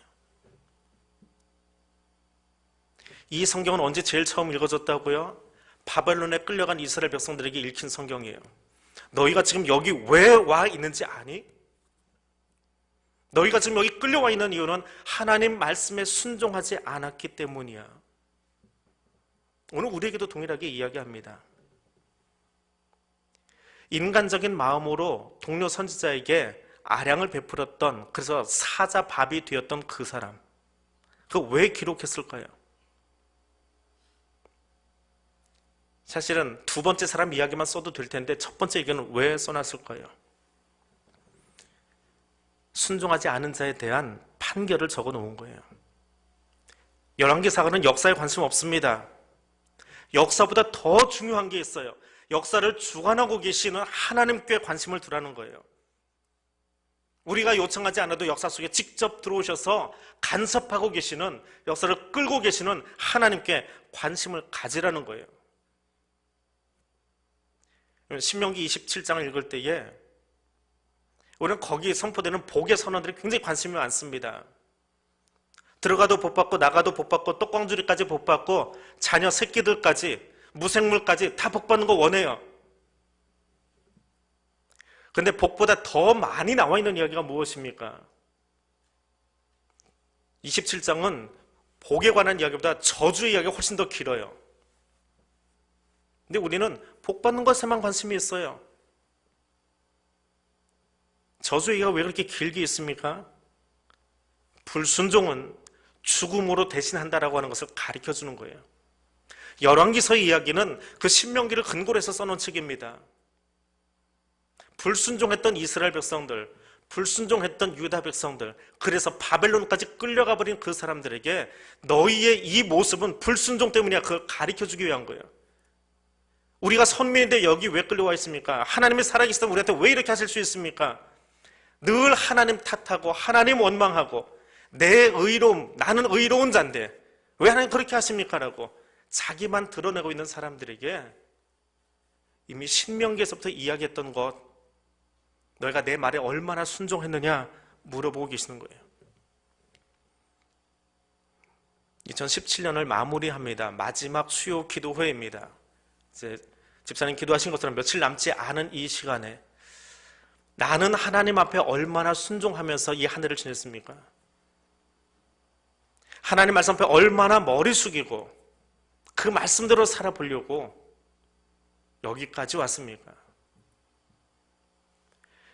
이 성경은 언제 제일 처음 읽어졌다고요? 바벨론에 끌려간 이스라엘 백성들에게 읽힌 성경이에요. 너희가 지금 여기 왜 와 있는지 아니? 너희가 지금 여기 끌려와 있는 이유는 하나님 말씀에 순종하지 않았기 때문이야. 오늘 우리에게도 동일하게 이야기합니다. 인간적인 마음으로 동료 선지자에게 아량을 베풀었던, 그래서 사자밥이 되었던 그 사람, 그거 왜 기록했을까요? 사실은 두 번째 사람 이야기만 써도 될 텐데 첫 번째 얘기는 왜 써놨을까요? 순종하지 않은 자에 대한 판결을 적어 놓은 거예요. 열왕기사가는 역사에 관심 없습니다. 역사보다 더 중요한 게 있어요. 역사를 주관하고 계시는 하나님께 관심을 두라는 거예요. 우리가 요청하지 않아도 역사 속에 직접 들어오셔서 간섭하고 계시는, 역사를 끌고 계시는 하나님께 관심을 가지라는 거예요. 신명기 27장을 읽을 때에 우리는 거기에 선포되는 복의 선언들이 굉장히 관심이 많습니다. 들어가도 복받고 나가도 복받고 떡광주리까지 복받고 자녀 새끼들까지 무생물까지 다 복받는 거 원해요. 근데 복보다 더 많이 나와 있는 이야기가 무엇입니까? 27장은 복에 관한 이야기보다 저주의 이야기가 훨씬 더 길어요. 근데 우리는 복받는 것에만 관심이 있어요. 저주의 이야기가 왜 그렇게 길게 있습니까? 불순종은 죽음으로 대신한다라고 하는 것을 가르쳐 주는 거예요. 열왕기서의 이야기는 그 신명기를 근거로 해서 써놓은 책입니다. 불순종했던 이스라엘 백성들, 불순종했던 유다 백성들, 그래서 바벨론까지 끌려가 버린 그 사람들에게 너희의 이 모습은 불순종 때문이야, 그걸 가르쳐 주기 위한 거예요. 우리가 선민인데 여기 왜 끌려와 있습니까? 하나님이 살아계시다면 우리한테 왜 이렇게 하실 수 있습니까? 늘 하나님 탓하고 하나님 원망하고 내 의로움, 나는 의로운 자인데 왜 하나님 그렇게 하십니까? 라고 자기만 드러내고 있는 사람들에게 이미 신명기에서부터 이야기했던 것, 너희가 내 말에 얼마나 순종했느냐 물어보고 계시는 거예요. 2017년을 마무리합니다. 마지막 수요 기도회입니다. 이제 집사님 기도하신 것처럼 며칠 남지 않은 이 시간에 나는 하나님 앞에 얼마나 순종하면서 이 한 해를 지냈습니까? 하나님 말씀 앞에 얼마나 머리 숙이고 그 말씀대로 살아보려고 여기까지 왔습니까?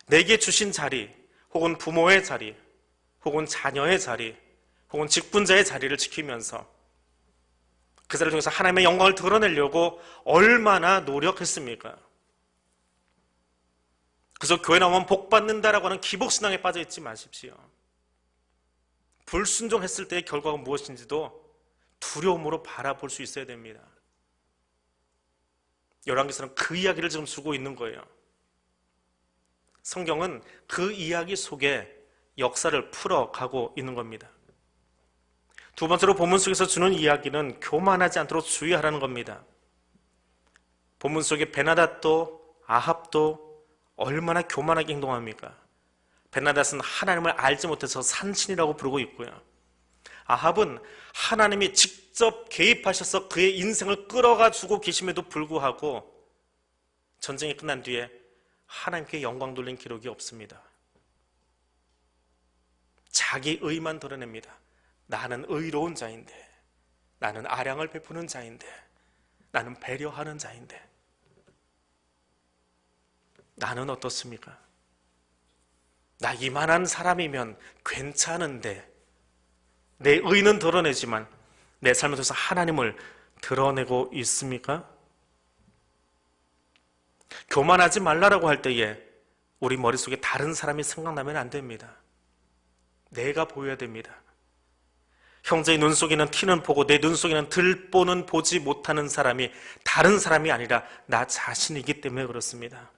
내게 주신 자리, 혹은 부모의 자리, 혹은 자녀의 자리, 혹은 직분자의 자리를 지키면서 그 자리를 통해서 하나님의 영광을 드러내려고 얼마나 노력했습니까? 그래서 교회 나오면 복 받는다라고 하는 기복신앙에 빠져 있지 마십시오. 불순종했을 때의 결과가 무엇인지도 두려움으로 바라볼 수 있어야 됩니다. 열왕기서는 그 이야기를 지금 주고 있는 거예요. 성경은 그 이야기 속에 역사를 풀어가고 있는 겁니다. 두 번째로 본문 속에서 주는 이야기는 교만하지 않도록 주의하라는 겁니다. 본문 속에 베나닷도 아합도 얼마나 교만하게 행동합니까? 베나닷은 하나님을 알지 못해서 산신이라고 부르고 있고요. 아합은 하나님이 직접 개입하셔서 그의 인생을 끌어가지고 계심에도 불구하고 전쟁이 끝난 뒤에 하나님께 영광 돌린 기록이 없습니다. 자기 의만 드러냅니다. 나는 의로운 자인데, 나는 아량을 베푸는 자인데, 나는 배려하는 자인데, 나는 어떻습니까? 나 이만한 사람이면 괜찮은데, 내 의는 드러내지만 내 삶을 통해서 하나님을 드러내고 있습니까? 교만하지 말라라고 할 때에 우리 머릿속에 다른 사람이 생각나면 안 됩니다. 내가 보여야 됩니다. 형제의 눈 속에는 티는 보고 내 눈 속에는 들보는 보지 못하는 사람이 다른 사람이 아니라 나 자신이기 때문에 그렇습니다.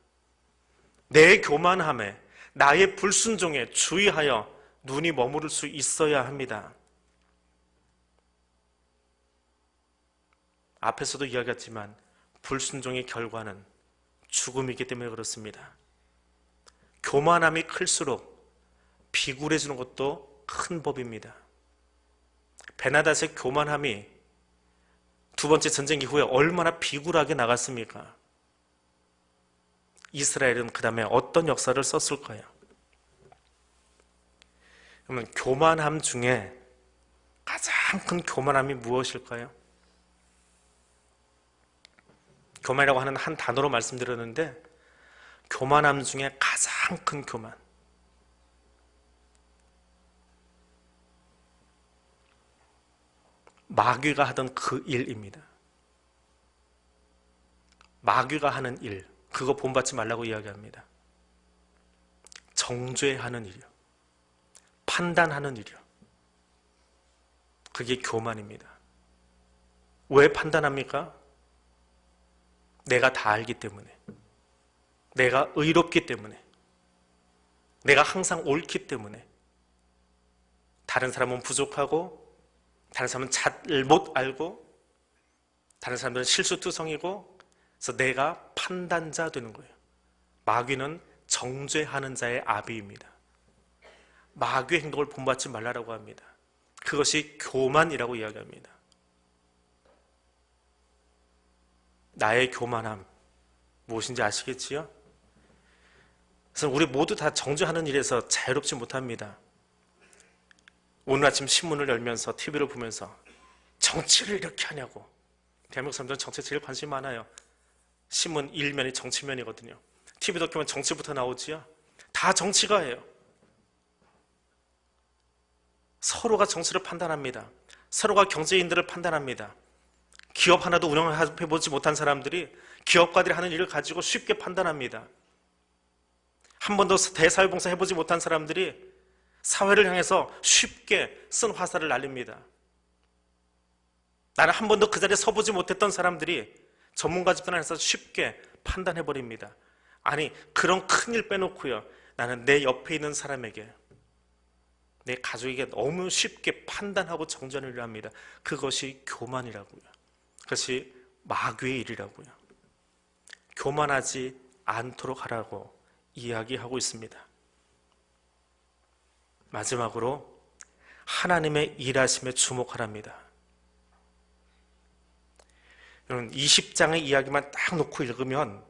내 교만함에, 나의 불순종에 주의하여 눈이 머무를 수 있어야 합니다. 앞에서도 이야기했지만 불순종의 결과는 죽음이기 때문에 그렇습니다. 교만함이 클수록 비굴해지는 것도 큰 법입니다. 베나닷의 교만함이 두 번째 전쟁 이후에 얼마나 비굴하게 나갔습니까? 이스라엘은 그 다음에 어떤 역사를 썼을까요? 그러면 교만함 중에 가장 큰 교만함이 무엇일까요? 교만이라고 하는 한 단어로 말씀드렸는데 교만함 중에 가장 큰 교만, 마귀가 하던 그 일입니다. 마귀가 하는 일, 그거 본받지 말라고 이야기합니다. 정죄하는 일이요, 판단하는 일이요, 그게 교만입니다. 왜 판단합니까? 내가 다 알기 때문에, 내가 의롭기 때문에, 내가 항상 옳기 때문에, 다른 사람은 부족하고 다른 사람은 잘 못 알고 다른 사람들은 실수투성이고, 그래서 내가 판단자 되는 거예요. 마귀는 정죄하는 자의 아비입니다. 마귀의 행동을 본받지 말라고 합니다. 그것이 교만이라고 이야기합니다. 나의 교만함 무엇인지 아시겠지요? 그래서 우리 모두 다 정죄하는 일에서 자유롭지 못합니다. 오늘 아침 신문을 열면서 TV를 보면서 정치를 이렇게 하냐고. 대한민국 사람들은 정치에 제일 관심이 많아요. 신문 1면이 정치면이거든요. TV도 보면 정치부터 나오지요. 다 정치가 해요. 서로가 정치를 판단합니다. 서로가 경제인들을 판단합니다. 기업 하나도 운영해보지 못한 사람들이 기업가들이 하는 일을 가지고 쉽게 판단합니다. 한 번도 대사회봉사 해보지 못한 사람들이 사회를 향해서 쉽게 쓴 화살을 날립니다. 나는 한 번도 그 자리에 서보지 못했던 사람들이 전문가 집단 안에서 쉽게 판단해버립니다. 아니, 그런 큰일 빼놓고요, 나는 내 옆에 있는 사람에게, 내 가족에게 너무 쉽게 판단하고 정죄하는 일을 합니다. 그것이 교만이라고요. 그것이 마귀의 일이라고요. 교만하지 않도록 하라고 이야기하고 있습니다. 마지막으로 하나님의 일하심에 주목하랍니다. 여러분, 20장의 이야기만 딱 놓고 읽으면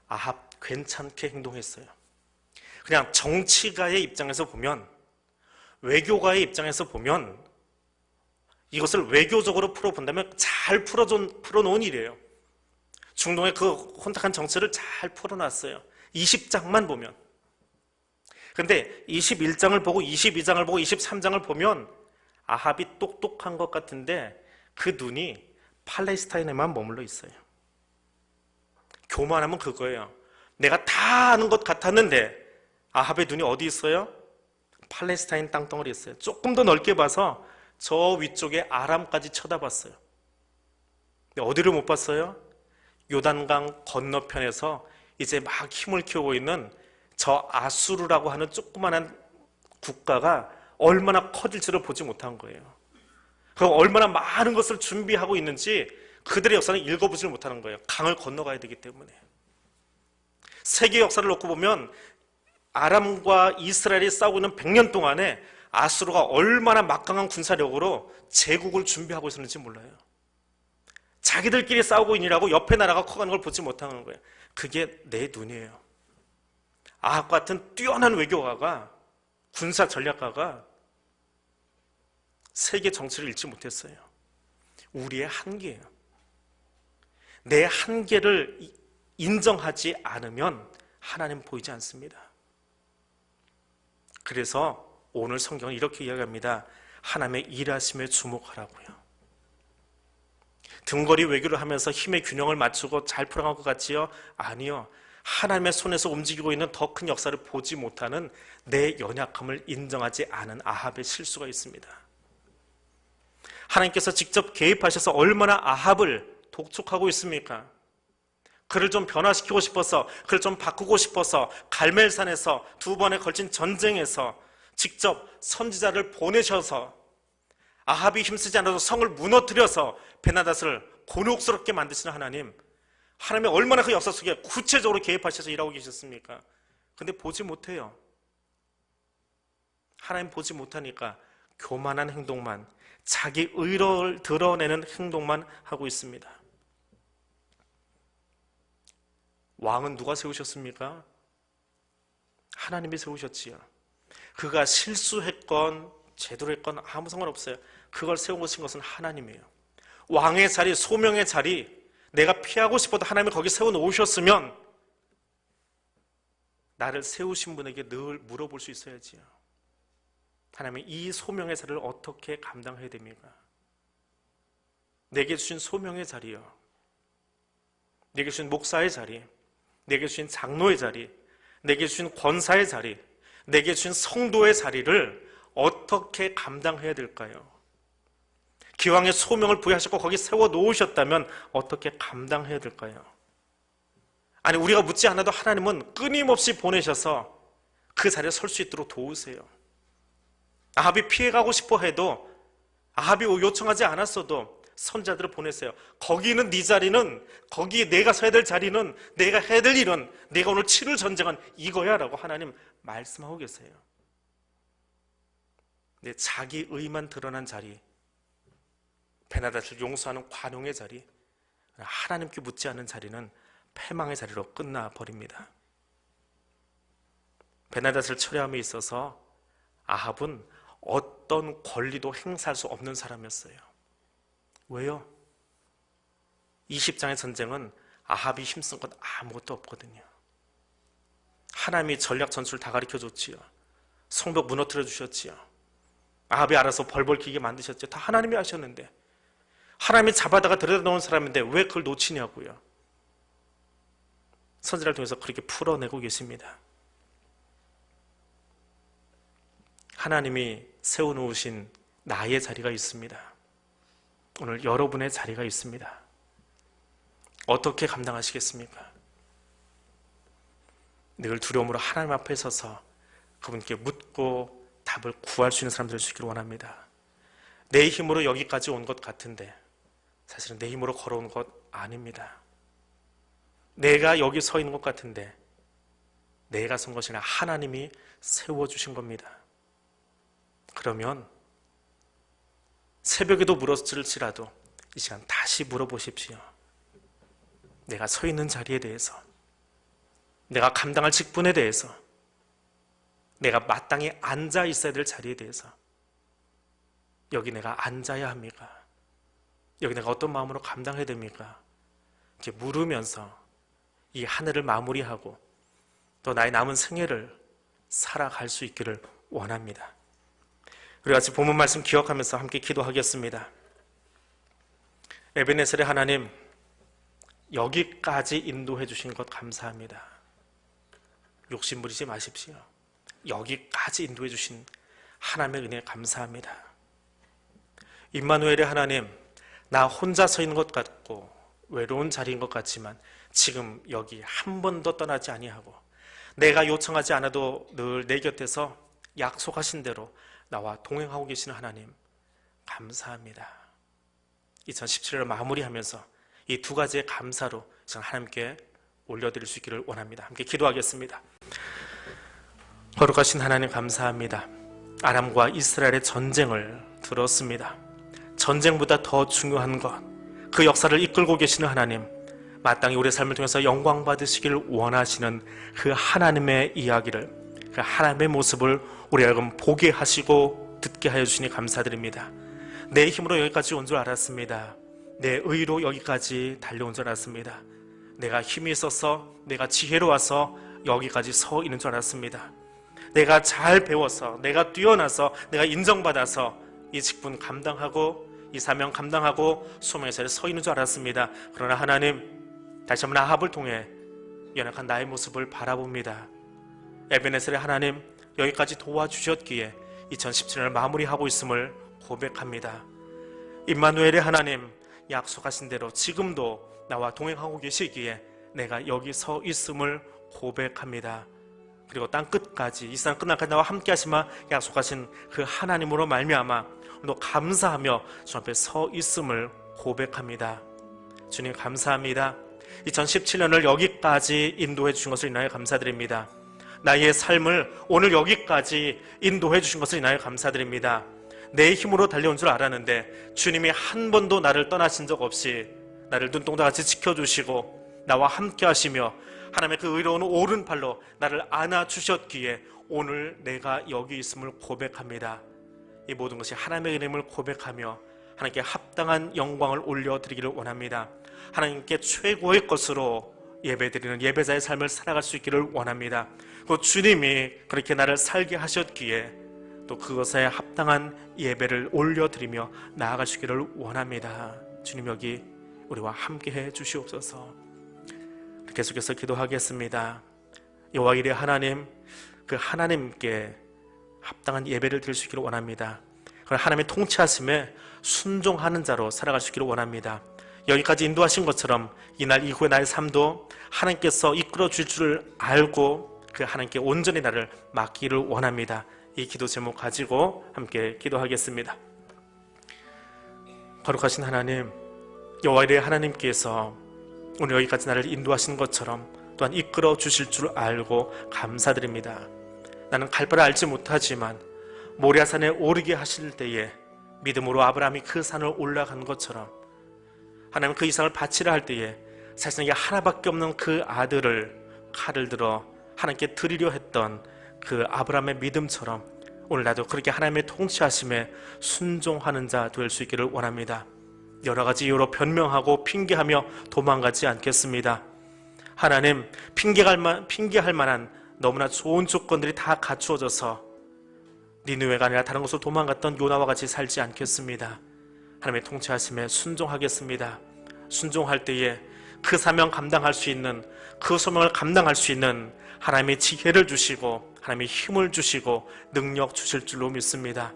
아합 괜찮게 행동했어요. 그냥 정치가의 입장에서 보면, 외교가의 입장에서 보면 이것을 외교적으로 풀어본다면 잘 풀어놓은 일이에요. 중동의 그 혼탁한 정치를 잘 풀어놨어요. 20장만 보면. 근데 21장을 보고 22장을 보고 23장을 보면 아합이 똑똑한 것 같은데 그 눈이 팔레스타인에만 머물러 있어요. 교만하면 그거예요. 내가 다 아는 것 같았는데 아합의 눈이 어디 있어요? 팔레스타인 땅덩어리 있어요. 조금 더 넓게 봐서 저 위쪽에 아람까지 쳐다봤어요. 근데 어디를 못 봤어요? 요단강 건너편에서 이제 막 힘을 키우고 있는 저 아수르라고 하는 조그만한 국가가 얼마나 커질지를 보지 못한 거예요. 그럼 얼마나 많은 것을 준비하고 있는지 그들의 역사는 읽어보지를 못하는 거예요. 강을 건너가야 되기 때문에. 세계 역사를 놓고 보면 아람과 이스라엘이 싸우고 있는 100년 동안에 아수르가 얼마나 막강한 군사력으로 제국을 준비하고 있었는지 몰라요. 자기들끼리 싸우고 있느라고 옆에 나라가 커가는 걸 보지 못하는 거예요. 그게 내 눈이에요. 아합 같은 뛰어난 외교가가, 군사 전략가가 세계 정치를 읽지 못했어요. 우리의 한계예요. 내 한계를 인정하지 않으면 하나님 보이지 않습니다. 그래서 오늘 성경은 이렇게 이야기합니다. 하나님의 일하심에 주목하라고요. 등거리 외교를 하면서 힘의 균형을 맞추고 잘 풀어간 것 같지요? 아니요. 하나님의 손에서 움직이고 있는 더 큰 역사를 보지 못하는 내 연약함을 인정하지 않은 아합의 실수가 있습니다. 하나님께서 직접 개입하셔서 얼마나 아합을 독촉하고 있습니까? 그를 좀 변화시키고 싶어서, 그를 좀 바꾸고 싶어서 갈멜산에서 2번에 걸친 전쟁에서 직접 선지자를 보내셔서 아합이 힘쓰지 않아도 성을 무너뜨려서 베나닷을 곤혹스럽게 만드시는 하나님, 하나님이 얼마나 그 역사 속에 구체적으로 개입하셔서 일하고 계셨습니까? 근데 보지 못해요. 하나님 보지 못하니까 교만한 행동만, 자기 의를 드러내는 행동만 하고 있습니다. 왕은 누가 세우셨습니까? 하나님이 세우셨지요. 그가 실수했건 제대로 했건 아무 상관없어요. 그걸 세우신 것은 하나님이에요. 왕의 자리, 소명의 자리, 내가 피하고 싶어도 하나님이 거기 세워놓으셨으면 나를 세우신 분에게 늘 물어볼 수 있어야지요. 하나님이 이 소명의 자리를 어떻게 감당해야 됩니까? 내게 주신 소명의 자리요, 내게 주신 목사의 자리, 내게 주신 장로의 자리, 내게 주신 권사의 자리, 내게 주신 성도의 자리를 어떻게 감당해야 될까요? 기왕의 소명을 부여하셨고 거기 세워놓으셨다면 어떻게 감당해야 될까요? 아니, 우리가 묻지 않아도 하나님은 끊임없이 보내셔서 그 자리에 설 수 있도록 도우세요. 아합이 피해가고 싶어 해도, 아합이 요청하지 않았어도 선자들을 보냈어요. 거기 있는 네 자리는, 거기 내가 서야 될 자리는, 내가 해야 될 일은, 내가 오늘 치를 전쟁은 이거야 라고 하나님 말씀하고 계세요. 내 자기 의만 드러난 자리, 베나닷을 용서하는 관용의 자리, 하나님께 묻지 않은 자리는 패망의 자리로 끝나버립니다. 베나닷을 처리함에 있어서 아합은 어떤 권리도 행사할 수 없는 사람이었어요. 왜요? 20장의 전쟁은 아합이 힘쓴 건 아무것도 없거든요. 하나님이 전략 전술을 다 가르쳐줬지요. 성벽 무너뜨려 주셨지요. 아합이 알아서 벌벌 기게 만드셨죠. 다 하나님이 하셨는데, 하나님이 잡아다가 들여다 놓은 사람인데 왜 그걸 놓치냐고요. 선지자를 통해서 그렇게 풀어내고 계십니다. 하나님이 세워놓으신 나의 자리가 있습니다. 오늘 여러분의 자리가 있습니다. 어떻게 감당하시겠습니까? 늘 두려움으로 하나님 앞에 서서 그분께 묻고 답을 구할 수 있는 사람 될 수 있기를 원합니다. 내 힘으로 여기까지 온 것 같은데 사실은 내 힘으로 걸어온 것 아닙니다. 내가 여기 서 있는 것 같은데 내가 선 것이 아니라 하나님이 세워주신 겁니다. 그러면 새벽에도 물었을지라도 이 시간 다시 물어보십시오. 내가 서 있는 자리에 대해서, 내가 감당할 직분에 대해서, 내가 마땅히 앉아 있어야 될 자리에 대해서, 여기 내가 앉아야 합니까? 여기 내가 어떤 마음으로 감당해야 됩니까? 이렇게 물으면서 이 한 해를 마무리하고 또 나의 남은 생애를 살아갈 수 있기를 원합니다. 우리 같이 본문 말씀 기억하면서 함께 기도하겠습니다. 에베네셀의 하나님, 여기까지 인도해 주신 것 감사합니다. 욕심 부리지 마십시오. 여기까지 인도해 주신 하나님의 은혜 감사합니다. 임마누엘의 하나님, 나 혼자 서 있는 것 같고 외로운 자리인 것 같지만 지금 여기 한 번도 떠나지 아니하고 내가 요청하지 않아도 늘 내 곁에서 약속하신 대로 나와 동행하고 계시는 하나님 감사합니다. 2017년을 마무리하면서 이 두 가지의 감사로 저는 하나님께 올려드릴 수 있기를 원합니다. 함께 기도하겠습니다. 거룩하신 하나님 감사합니다. 아람과 이스라엘의 전쟁을 들었습니다. 전쟁보다 더 중요한 것, 그 역사를 이끌고 계시는 하나님, 마땅히 우리의 삶을 통해서 영광 받으시기를 원하시는 그 하나님의 이야기를, 그 하나님의 모습을 우리 여러분 보게 하시고 듣게 하여 주시니 감사드립니다. 내 힘으로 여기까지 온 줄 알았습니다. 내 의로 여기까지 달려온 줄 알았습니다. 내가 힘이 있어서, 내가 지혜로워서 여기까지 서 있는 줄 알았습니다. 내가 잘 배워서, 내가 뛰어나서, 내가 인정받아서 이 직분 감당하고 이 사명 감당하고 소명의 자리에 서 있는 줄 알았습니다. 그러나 하나님, 다시 한번 아합을 통해 연약한 나의 모습을 바라봅니다. 에베네셀의 하나님, 여기까지 도와주셨기에 2017년을 마무리하고 있음을 고백합니다. 임마누엘의 하나님, 약속하신 대로 지금도 나와 동행하고 계시기에 내가 여기 서 있음을 고백합니다. 그리고 땅 끝까지, 이 세상 끝날까지 나와 함께 하시마 약속하신 그 하나님으로 말미암아 오늘 감사하며 주 앞에 서 있음을 고백합니다. 주님 감사합니다. 2017년을 여기까지 인도해 주신 것을 인하여 감사드립니다. 나의 삶을 오늘 여기까지 인도해 주신 것을 인하여 감사드립니다. 내 힘으로 달려온 줄 알았는데 주님이 한 번도 나를 떠나신 적 없이 나를 눈동자같이 지켜주시고 나와 함께 하시며 하나님의 그 의로운 오른팔로 나를 안아주셨기에 오늘 내가 여기 있음을 고백합니다. 이 모든 것이 하나님의 이름을 고백하며 하나님께 합당한 영광을 올려드리기를 원합니다. 하나님께 최고의 것으로 예배드리는 예배자의 삶을 살아갈 수 있기를 원합니다. 그 주님이 그렇게 나를 살게 하셨기에 또 그것에 합당한 예배를 올려드리며 나아갈 수 있기를 원합니다. 주님 여기 우리와 함께해 주시옵소서. 계속해서 기도하겠습니다. 여호와 이레 하나님, 그 하나님께 합당한 예배를 드릴 수 있기를 원합니다. 하나님의 통치하심에 순종하는 자로 살아갈 수 있기를 원합니다. 여기까지 인도하신 것처럼 이날 이후의 나의 삶도 하나님께서 이끌어 줄 줄 알고 그 하나님께 온전히 나를 맡기를 원합니다. 이 기도 제목 가지고 함께 기도하겠습니다. 거룩하신 하나님, 여호와 이레 하나님께서 오늘 여기까지 나를 인도하시는 것처럼 또한 이끌어 주실 줄 알고 감사드립니다. 나는 갈 바를 알지 못하지만 모리아산에 오르게 하실 때에 믿음으로 아브라함이 그 산을 올라간 것처럼 하나님 그 이상을 바치라 할 때에 세상에 하나밖에 없는 그 아들을 칼을 들어 하나님께 드리려 했던 그 아브라함의 믿음처럼 오늘 나도 그렇게 하나님의 통치하심에 순종하는 자 될 수 있기를 원합니다. 여러 가지 이유로 변명하고 핑계하며 도망가지 않겠습니다. 하나님, 핑계할 만한 너무나 좋은 조건들이 다 갖추어져서 니느웨가 아니라 다른 곳으로 도망갔던 요나와 같이 살지 않겠습니다. 하나님의 통치하심에 순종하겠습니다. 순종할 때에 그 사명 감당할 수 있는, 그 소명을 감당할 수 있는 하나님의 지혜를 주시고 하나님의 힘을 주시고 능력 주실 줄로 믿습니다.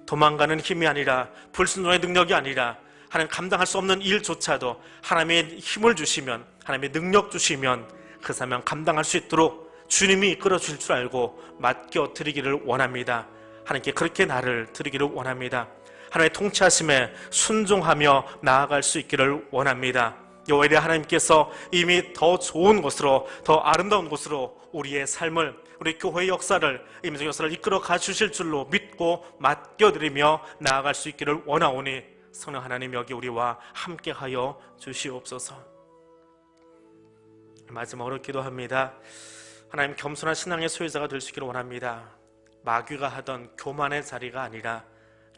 도망가는 힘이 아니라, 불순종의 능력이 아니라 하나님 감당할 수 없는 일조차도 하나님의 힘을 주시면, 하나님의 능력 주시면 그 사명 감당할 수 있도록 주님이 이끌어 주실 줄 알고 맡겨 드리기를 원합니다. 하나님께 그렇게 나를 드리기를 원합니다. 하나님의 통치하심에 순종하며 나아갈 수 있기를 원합니다. 여호와 이레 하나님께서 이미 더 좋은 곳으로, 더 아름다운 곳으로 우리의 삶을, 우리 교회의 역사를, 임종 역사를 이끌어 가 주실 줄로 믿고 맡겨드리며 나아갈 수 있기를 원하오니 성령 하나님 여기 우리와 함께하여 주시옵소서. 마지막으로 기도합니다. 하나님, 겸손한 신앙의 소유자가 될 수 있기를 원합니다. 마귀가 하던 교만의 자리가 아니라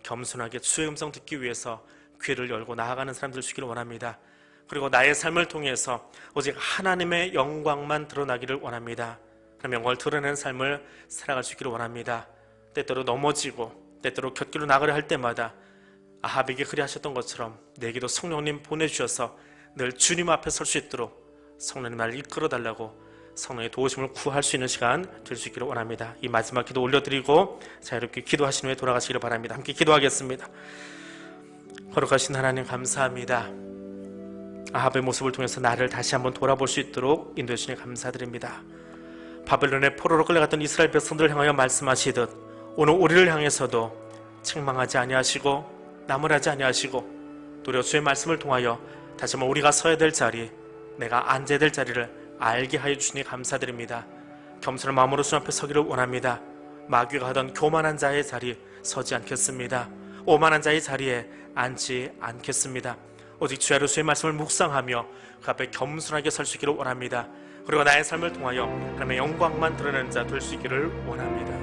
겸손하게 주의 음성 듣기 위해서 귀를 열고 나아가는 사람 될 수 있기를 원합니다. 그리고 나의 삶을 통해서 오직 하나님의 영광만 드러나기를 원합니다. 하나님의 영광을 드러내는 삶을 살아갈 수 있기를 원합니다. 때때로 넘어지고 때때로 곁길로 나가려 할 때마다 아합에게 그리하셨던 것처럼 내게도 성령님 보내주셔서 늘 주님 앞에 설 수 있도록 성령님 나를 이끌어달라고 성령의 도우심을 구할 수 있는 시간 될 수 있기를 원합니다. 이 마지막 기도 올려드리고 자유롭게 기도하신 후에 돌아가시기를 바랍니다. 함께 기도하겠습니다. 거룩하신 하나님 감사합니다. 아합의 모습을 통해서 나를 다시 한번 돌아볼 수 있도록 인도해 주시니 감사드립니다. 바벨론의 포로로 끌려갔던 이스라엘 백성들을 향하여 말씀하시듯 오늘 우리를 향해서도 책망하지 아니하시고 나무라지 아니하시고 도리어 주의 말씀을 통하여 다시 한번 우리가 서야 될 자리, 내가 앉아야 될 자리를 알게 하여 주시니 감사드립니다. 겸손한 마음으로 주 앞에 서기를 원합니다. 마귀가 하던 교만한 자의 자리 서지 않겠습니다. 오만한 자의 자리에 앉지 않겠습니다. 오직 주야로 주의 말씀을 묵상하며 그 앞에 겸손하게 설 수 있기를 원합니다. 그리고 나의 삶을 통하여 하나님의 영광만 드러내는 자 될 수 있기를 원합니다.